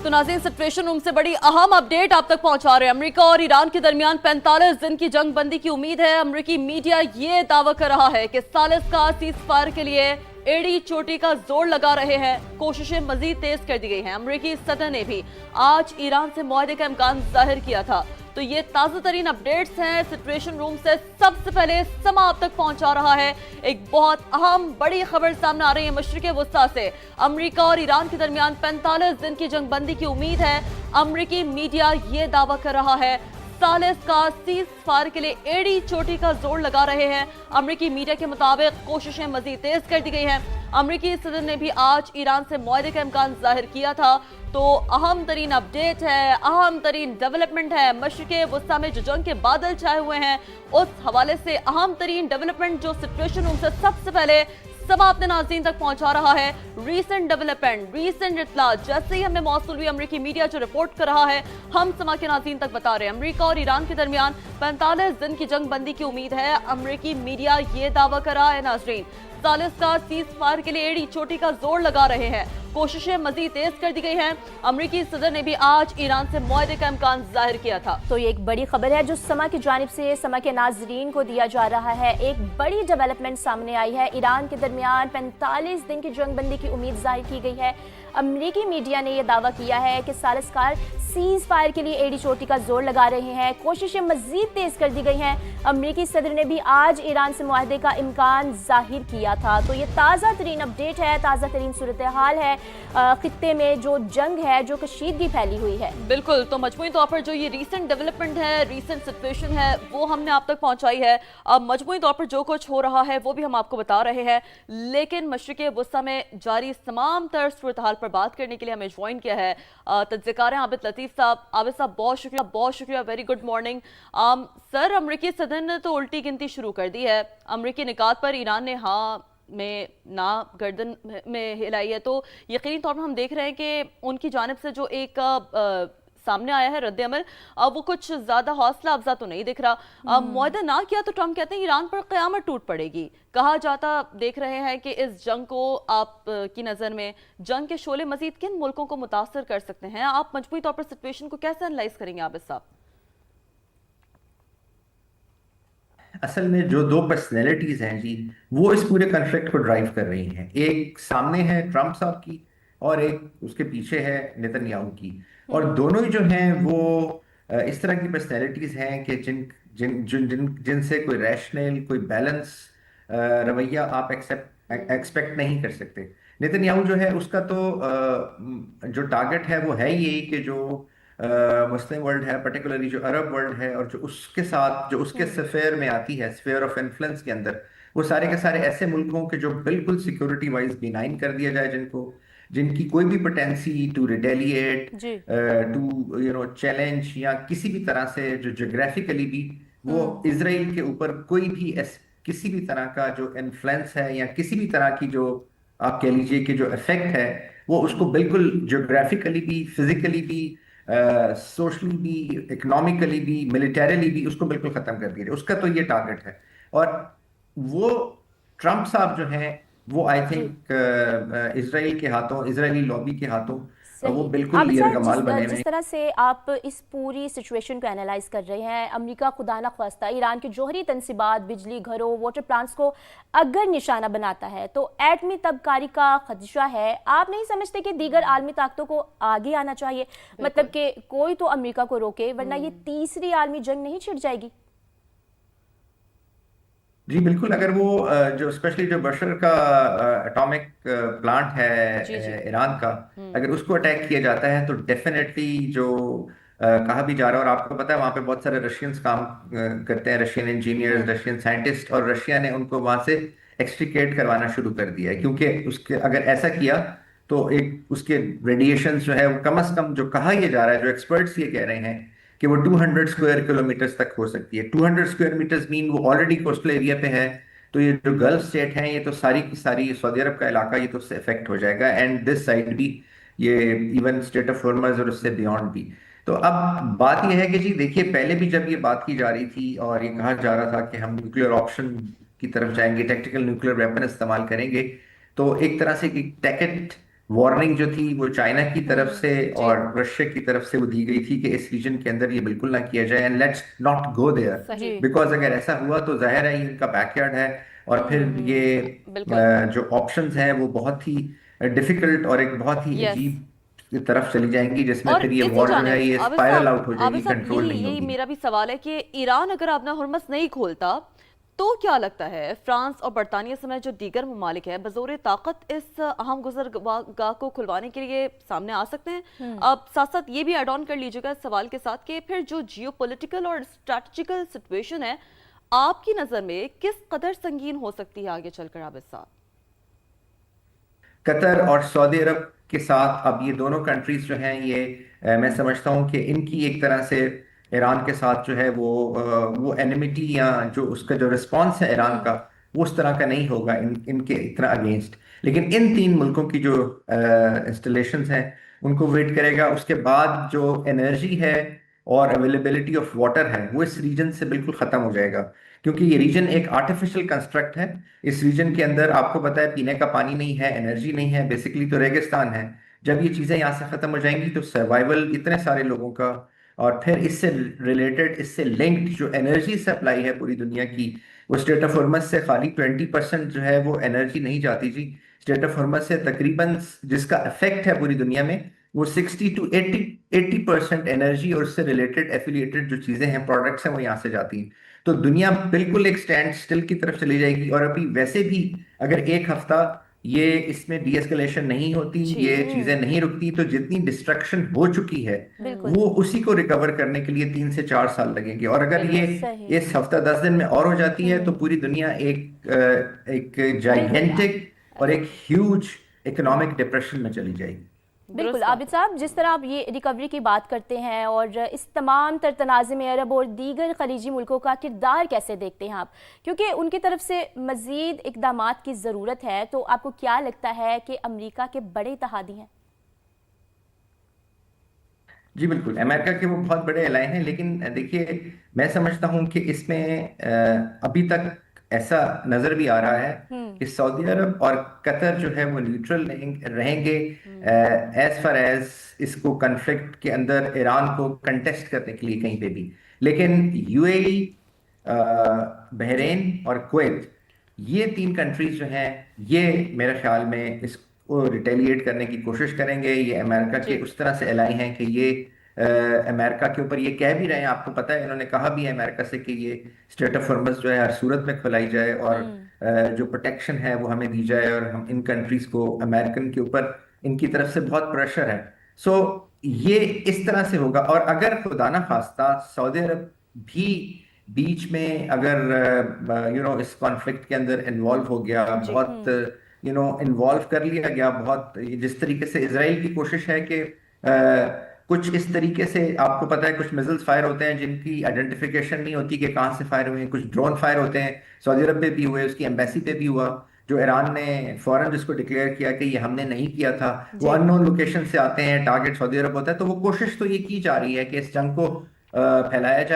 तो नाज़रीन, situation room से बड़ी अहम अपडेट आप तक पहुंचा रहे हैं। अमेरिका और ईरान के दरमियान 45 दिन की जंग बंदी की उम्मीद है। अमेरिकी मीडिया ये दावा कर रहा है कि सालिस्का सीज फायर के लिए एड़ी चोटी का जोर लगा रहे हैं। कोशिशें मजीद तेज कर दी गई हैं। अमेरिकी सदर ने भी आज ईरान से मुआहदे का इम्कान जाहिर किया था। तो ये ताज़ा तरीन अपडेट्स हैं सिचुएशन रूम से। सबसे पहले समा आप तक पहुंचा रहा है एक बहुत अहम बड़ी खबर सामने आ रही है मशरिक़ वस्ता से। अमेरिका और ईरान के दरमियान 45 दिन की जंग बंदी की उम्मीद है। अमेरिकी मीडिया ये दावा कर रहा है सालिस्का सीज फायर के लिए एड़ी चोटी का जोर लगा रहे हैं। अमेरिकी मीडिया के मुताबिक कोशिशें मजीद तेज कर दी गई हैं। अमेरिकी सदर ने भी आज ईरान से मुआहदे का इम्कान जाहिर किया था। तो अहम तरीन अपडेट है, अहम तरीन डेवलपमेंट है। मशरिक़ वस्ता में जो जंग के बादल छाए हुए हैं, उस हवाले से अहम तरीन डेवलपमेंट जो सिचुएशन रूम से सबसे पहले समा अपने नाज़रीन तक पहुंचा रहा है। रीसेंट डेवलपमेंट, रीसेंट इत्तला जैसे ही हमें मौसूल हुई, अमेरिकी मीडिया जो रिपोर्ट कर रहा है हम समा के नाज़रीन तक बता रहे हैं। अमेरिका और ईरान के दरमियान 45 दिन की जंग बंदी की उम्मीद है। अमेरिकी मीडिया ये दावा कर रहा है नाज़रीन सालिस्का सीज फायर के लिए एड़ी चोटी का जोर लगा रहे हैं। कोशिशें मजीद तेज कर दी गई हैं। अमेरिकी सदर ने भी आज ईरान से मुआहदे का इम्कान जाहिर किया था। तो ये एक बड़ी खबर है जो समा की जानिब से समा के नाजरीन को दिया जा रहा है। एक बड़ी डेवलपमेंट सामने आई है। ईरान के दरमियान 45 दिन की जंग बंदी की उम्मीद जाहिर की गई है। अमेरिकी मीडिया ने यह दावा किया है कि सालिस्का सीज फायर के लिए एड़ी चोटी का जोर लगा रहे हैं। कोशिशें मजीद तेज कर दी गई हैं। अमेरिकी सदर ने भी आज ईरान से मुआहदे का इम्कान जाहिर किया था। तो ये ताज़ा तरीन अपडेट है, ताज़ा तरीन सूरत हाल है खित्ते में जो जंग है, जो कशीदगी फैली हुई है। बिल्कुल, तो मजमूई तौर पर जो ये रीसेंट डेवलपमेंट है, रीसेंट सिचुएशन है, वो हमने आप तक पहुंचाई है। अब मजमूई तौर पर जो कुछ हो रहा है वो भी हम आपको बता रहे हैं। लेकिन मशरिक़ वस्ता में जारी तमाम तर सूरत हाल पर बात करने के लिए हमें ज्वाइन किया है तज्ज़िकार आबिद लतीफ़ साहब। आबिद साहब बहुत शुक्रिया, बहुत शुक्रिया, वेरी गुड मॉर्निंग। सर, अमरीकी सदर ने तो उल्टी गिनती शुरू कर दी है। अमरीकी निकात पर ईरान ने हाँ में ना गर्दन में हिलाई है। तो यकीनी तौर पर हम देख रहे हैं कि उनकी जानिब से जो एक सामने आया है रद्द अमल, वो कुछ ज्यादा हौसला अफजा तो नहीं दिख रहा। मुआहदा ना किया तो ट्रंप कहते हैं ईरान पर क़यामत टूट पड़ेगी। कहा जाता देख रहे हैं कि इस जंग को आप की नज़र में जंग के शोले मजीद किन मुल्कों को मुतासर कर सकते हैं? आप मजबूरी तौर पर सिचुएशन को कैसे एनालाइज करेंगे आबिद साहब? असल में जो दो पर्सनैलिटीज हैं जी, वो इस पूरे कॉन्फ्लिक्ट को ड्राइव कर रही हैं। एक सामने है ट्रंप साहब की और एक उसके पीछे है नेतन्याहू की। और दोनों ही जो हैं वो इस तरह की पर्सनैलिटीज हैं कि जिन जिन जिन जिन जिनसे कोई रैशनल, कोई बैलेंस रवैया आप एक्सपेक्ट नहीं कर सकते। नेतन्याहू जो है उसका तो जो टारगेट है वो है यही कि जो मुस्लिम वर्ल्ड है, पर्टिकुलरली जो अरब वर्ल्ड है और जो उसके साथ जो उसके स्फेयर में आती है, स्फेयर ऑफ इन्फ्लुएंस के अंदर, वो सारे के सारे ऐसे मुल्कों के जो बिल्कुल सिक्योरिटी वाइज बिनाइन कर दिया जाए, जिनकी कोई भी potency to retaliate, to challenge या किसी भी तरह से जो जोग्राफिकली भी वो इसराइल के ऊपर कोई भी किसी भी तरह का जो इन्फ्लुएंस है या किसी भी तरह की जो आप कह लीजिए कि जो इफेक्ट है वो उसको बिल्कुल जोग्राफिकली भी, फिजिकली भी, सोशली भी, इकोनॉमिकली भी, मिलिटरीली भी उसको बिल्कुल खत्म कर दिया। उसका तो ये टारगेट है। और वो ट्रंप साहब जो हैं वो आई थिंक इजराइल के हाथों, इजरायली लॉबी के हाथों वो बिल्कुल यरगमाल बने हुए। जिस तरह से आप इस पूरी सिचुएशन को एनालाइज कर रहे हैं, अमेरिका खुदा न ख्वास्ता ईरान के जौहरी तनसीबात, बिजली घरों, वाटर प्लांट्स को अगर निशाना बनाता है तो एटमी तबकारी का खदशा है। आप नहीं समझते कि दीगर आलमी ताकतों को आगे आना चाहिए? मतलब कि कोई तो अमेरिका को रोके, वरना ये तीसरी आलमी जंग नहीं छिड़ जाएगी? जी बिल्कुल। अगर वो जो स्पेशली जो बशर का एटॉमिक प्लांट है ईरान का, अगर उसको अटैक किया जाता है तो डेफिनेटली जो कहा भी जा रहा है, और आपको पता है वहाँ पे बहुत सारे रशियंस काम करते हैं, रशियन इंजीनियर्स, रशियन साइंटिस्ट, और रशिया ने उनको वहाँ से एक्सट्रिकेट करवाना शुरू कर दिया है। क्योंकि उसके अगर ऐसा किया तो एक उसके रेडिएशन जो है वो कम से कम, जो कहा यह जा रहा है, जो एक्सपर्ट्स ये कह रहे हैं कि वो 200 स्क्वायर किलोमीटर तक हो सकती है। 200 स्क्वायर मीटर्स मीन वो ऑलरेडी कोस्टल एरिया पे है। तो ये जो गल्फ स्टेट हैं ये तो सारी की सारी सऊदी अरब का इलाका ये तो उससे इफेक्ट हो जाएगा, एंड दिस साइड भी, ये इवन स्टेट ऑफ हॉर्मज़ और उससे बियॉन्ड भी। तो अब बात यह है कि जी देखिए, पहले भी जब ये बात की जा रही थी और ये कहा जा रहा था कि हम न्यूक्लियर ऑप्शन की तरफ जाएंगे, टैक्टिकल न्यूक्लियर वेपन इस्तेमाल करेंगे, तो एक तरह से टेकेट वार्निंग जो थी वो चाइना की तरफ से और रशिया की तरफ से वो दी गई थी कि इस रीजन के अंदर ये बिल्कुल ना किया जाए, and let's not go there, सही। बिकॉज अगर ऐसा हुआ तो जाहिर है ये इनका बैकयार्ड है, और फिर ये बिल्कुल। जो ऑप्शंस हैं वो बहुत ही डिफिकल्ट और एक बहुत ही यस। अजीब की तरफ चली जाएंगी, जिसमें और फिर ये इसी वॉर जो है जानिब ये आबिद स्पाइरल साहब, आउट हो जाएगी, कंट्रोल यही नहीं यही होगी। मेरा भी सवाल है कि ईरान अगर अपना हुरमस नहीं खोलता तो क्या लगता है फ्रांस और बरतानिया समेत जो दीगर ममालिक हैं बजोर ताकत इस अहम गुजरगाह को खुलवाने के लिए सामने आ सकते हैं? अब साथ साथ ये भी एड ऑन कर लीजिएगा इस सवाल के साथ कि फिर जो जियोपॉलिटिकल और स्ट्रैटेजिकल सिचुएशन है आपकी नजर में किस कदर संगीन हो सकती है आगे चलकर आबिद साहब? कतर और सऊदी अरब के साथ अब ये दोनों कंट्रीज जो हैं ये मैं समझता हूँ कि इनकी एक तरह से ईरान के साथ जो है वो एनिमिटी या जो उसका जो रिस्पॉन्स है ईरान का वो उस तरह का नहीं होगा इनके इतना अगेंस्ट। लेकिन इन तीन मुल्कों की जो इंस्टॉलेशंस हैं उनको वेट करेगा, उसके बाद जो एनर्जी है और अवेलेबिलिटी ऑफ वाटर है वो इस रीजन से बिल्कुल खत्म हो जाएगा, क्योंकि ये रीजन एक आर्टिफिशियल कंस्ट्रक्ट है। इस रीजन के अंदर आपको पता है पीने का पानी नहीं है, एनर्जी नहीं है, बेसिकली तो रेगिस्तान है। जब ये चीजें यहाँ से खत्म हो जाएंगी तो सर्वाइवल इतने सारे लोगों का, और फिर इससे रिलेटेड इससे लिंक्ड जो एनर्जी सप्लाई है पूरी दुनिया की, वो स्टेट ऑफ हॉर्मज से खाली 20% जो है वो एनर्जी नहीं जाती जी। स्टेट ऑफ हॉर्मज से तकरीबन जिसका इफेक्ट है पूरी दुनिया में वो 60 to 80% एनर्जी और उससे रिलेटेड एफिलिएटेड जो चीजें हैं, प्रोडक्ट्स हैं, वो यहाँ से जाती हैं। तो दुनिया बिल्कुल एक स्टैंड स्टिल की तरफ चली जाएगी। और अभी वैसे भी अगर एक हफ्ता ये इसमें डी एस्केलेशन नहीं होती, ये चीजें नहीं रुकती, तो जितनी डिस्ट्रक्शन हो चुकी है वो उसी को रिकवर करने के लिए 3 से 4 साल लगेंगे। और अगर ये सही। इस हफ्ता 10 दिन में और हो जाती है तो पूरी दुनिया एक जाइगेंटिक और एक ह्यूज इकोनॉमिक डिप्रेशन में चली जाएगी। बिल्कुल दुरुस्त आबिद साहब, जिस तरह आप ये रिकवरी की बात करते हैं और इस तमाम तर तनाज़े में अरब और दीगर खलीजी मुल्कों का किरदार कैसे देखते हैं आप, क्योंकि उनकी तरफ से मज़ीद इक़दामात की ज़रूरत है, तो आपको क्या लगता है कि अमेरिका के बड़े इत्तेहादी हैं? जी बिल्कुल, अमेरिका के वो बहुत बड़े एलाय हैं, लेकिन देखिए मैं समझता हूं कि इसमें अभी तक ऐसा नजर भी आ रहा है कि सऊदी अरब और कतर जो है वो न्यूट्रल रहेंगे एज फार एज इसको कन्फ्लिक्ट के अंदर ईरान को कंटेस्ट करने के लिए कहीं पे भी। लेकिन यूएई, बहरीन और कुवैत, ये तीन कंट्रीज जो हैं ये मेरे ख्याल में इसको रिटेलिएट करने की कोशिश करेंगे। ये अमेरिका के उस तरह से एलाई हैं कि ये अमेरिका के ऊपर ये कह भी रहे हैं, आपको पता है इन्होंने कहा भी है अमेरिका से कि ये स्टेट ऑफ हॉर्मस जो है हर सूरत में खुलाई जाए और जो प्रोटेक्शन है वो हमें दी जाए, और हम इन कंट्रीज को, अमेरिकन के ऊपर इनकी तरफ से बहुत प्रेशर है। सो ये इस तरह से होगा। और अगर खुदा ना खास्ता सऊदी अरब भी बीच में अगर इस कॉन्फ्लिक्ट के अंदर इन्वॉल्व हो गया, बहुत इन्वॉल्व कर लिया गया, बहुत जिस तरीके से इसराइल की कोशिश है कि कुछ इस तरीके से, आपको पता है कुछ मिसाइल्स फायर होते हैं जिनकी आइडेंटिफिकेशन नहीं होती कि कहाँ से फायर हुए हैं, कुछ ड्रोन फायर होते हैं, सऊदी अरब पे भी हुए, उसकी एम्बेसी पे भी हुआ, जो ईरान ने फौरन जिसको डिक्लेयर किया कि ये हमने नहीं किया था, वो अननोन लोकेशन से आते हैं, टारगेट सऊदी अरब होता है। तो वो कोशिश तो ये की जा रही है कि इस जंग को फैलाया जाए